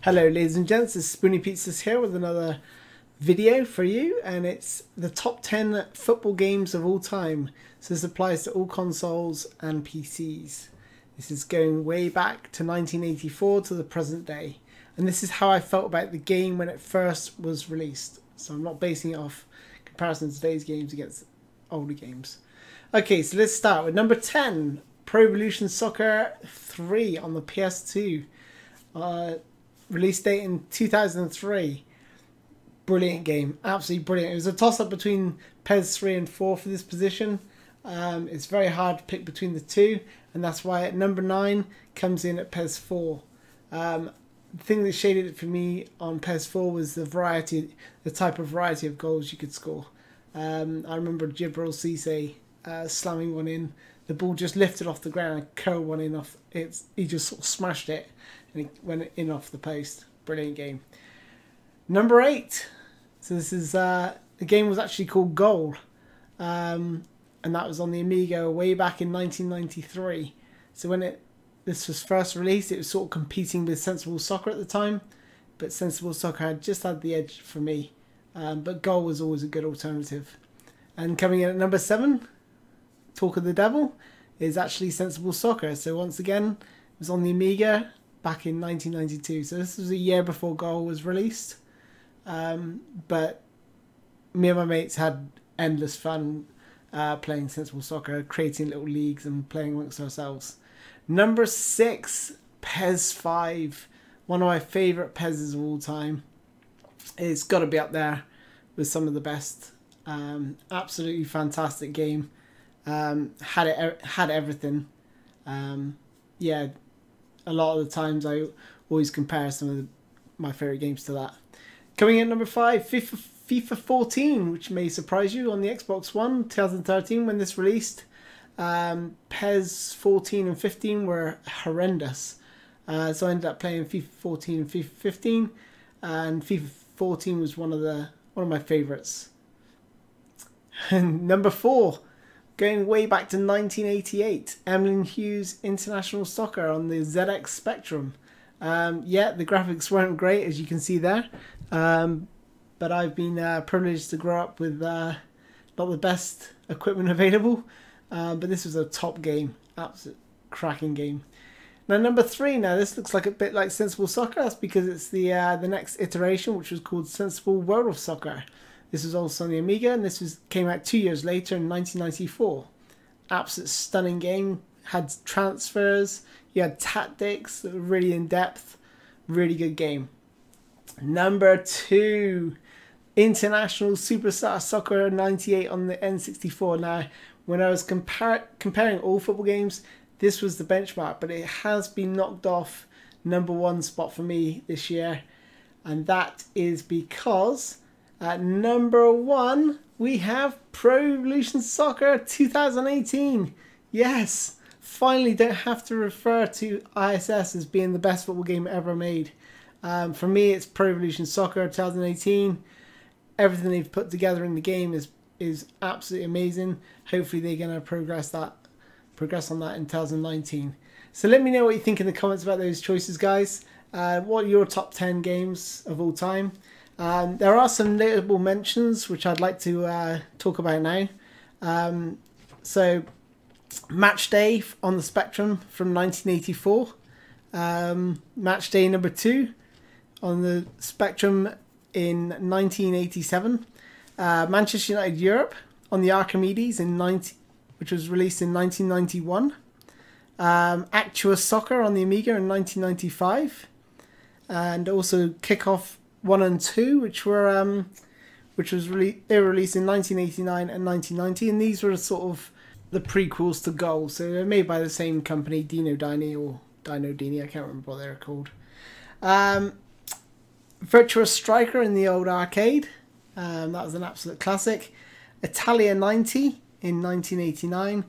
Hello ladies and gents, it's Spoony Pizzas here with another video for you, and it's the top 10 football games of all time. So this applies to all consoles and PCs. This is going way back to 1984 to the present day. And this is how I felt about the game when it first was released. So I'm not basing it off comparison to today's games against older games. Okay, so let's start with number 10, Pro Evolution Soccer 3 on the PS2. Release date in 2003. Brilliant game, absolutely brilliant. It was a toss-up between PES 3 and 4 for this position. It's very hard to pick between the two, and that's why at number 9 comes in at PES 4. The thing that shaded it for me on PES 4 was the type of variety of goals you could score. I remember Jibril Cisse slamming one in. The ball just lifted off the ground and curled one in off. He just sort of smashed it and it went in off the post. Brilliant game. Number 8. So this is the game was actually called Goal, and that was on the Amiga way back in 1993. So when this was first released, it was sort of competing with Sensible Soccer at the time, but Sensible Soccer had just had the edge for me. But Goal was always a good alternative. And coming in at number 7, Talk of the Devil, is actually Sensible Soccer. So once again, it was on the Amiga back in 1992. So this was a year before Goal was released. But me and my mates had endless fun playing Sensible Soccer, creating little leagues and playing amongst ourselves. Number 6, PES 5. One of my favourite PESs of all time. It's got to be up there with some of the best. Absolutely fantastic game. Had everything. Yeah, a lot of the times I always compare some of my favourite games to that. Coming in at number 5, FIFA 14, which may surprise you, on the Xbox One, 2013 when this released. PES 14 and 15 were horrendous. So I ended up playing FIFA 14 and FIFA 15, and FIFA 14 was one of my favourites. And number 4, going way back to 1988, Emlyn Hughes International Soccer on the ZX Spectrum. Yeah, the graphics weren't great, as you can see there, but I've been privileged to grow up with not the best equipment available, but this was a top game, absolute cracking game. Now number 3, now this looks like a bit like Sensible Soccer. That's because it's the next iteration, which was called Sensible World of Soccer. This was also on the Amiga, and this came out 2 years later in 1994. Absolute stunning game. Had transfers, you had tactics that were really in depth. Really good game. Number 2, International Superstar Soccer 98 on the N64. Now, when I was comparing all football games, this was the benchmark, but it has been knocked off number 1 spot for me this year, and that is because at number 1 we have Pro Evolution Soccer 2018. Yes, finally don't have to refer to ISS as being the best football game ever made. For me, it's Pro Evolution Soccer 2018. Everything they've put together in the game is absolutely amazing. Hopefully they're going to progress on that in 2019. So let me know what you think in the comments about those choices, guys. What are your top 10 games of all time? There are some notable mentions which I'd like to talk about now. So Match Day on the Spectrum from 1984. Match Day number 2 on the Spectrum in 1987. Manchester United Europe on the Archimedes which was released in 1991. Actua Soccer on the Amiga in 1995. And also Kickoff 1 and 2, which were they were released in 1989 and 1990, and these were sort of the prequels to Goal. So they're made by the same company, Dino Dini or Dino Dini, I can't remember what they're called. Virtua Striker in the old arcade, that was an absolute classic. Italia 90 in 1989,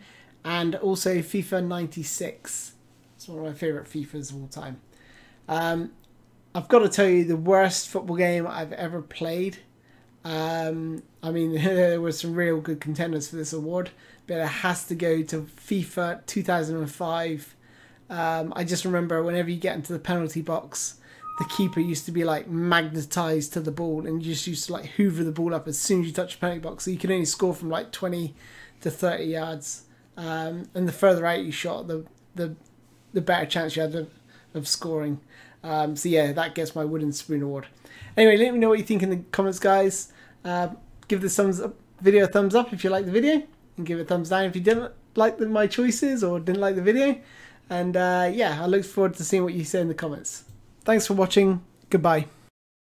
and also FIFA 96. It's one of my favourite FIFAs of all time. I've got to tell you, the worst football game I've ever played. I mean, there were some real good contenders for this award, but it has to go to FIFA 2005. I just remember whenever you get into the penalty box, the keeper used to be like magnetized to the ball, and you just used to like hoover the ball up as soon as you touch the penalty box. So you can only score from like 20 to 30 yards, and the further out you shot, the better chance you had of scoring. So yeah, that gets my wooden spoon award. Anyway, let me know what you think in the comments, guys. Give this video a thumbs up if you like the video, and give it a thumbs down if you didn't like my choices or didn't like the video. And yeah, I look forward to seeing what you say in the comments. Thanks for watching. Goodbye.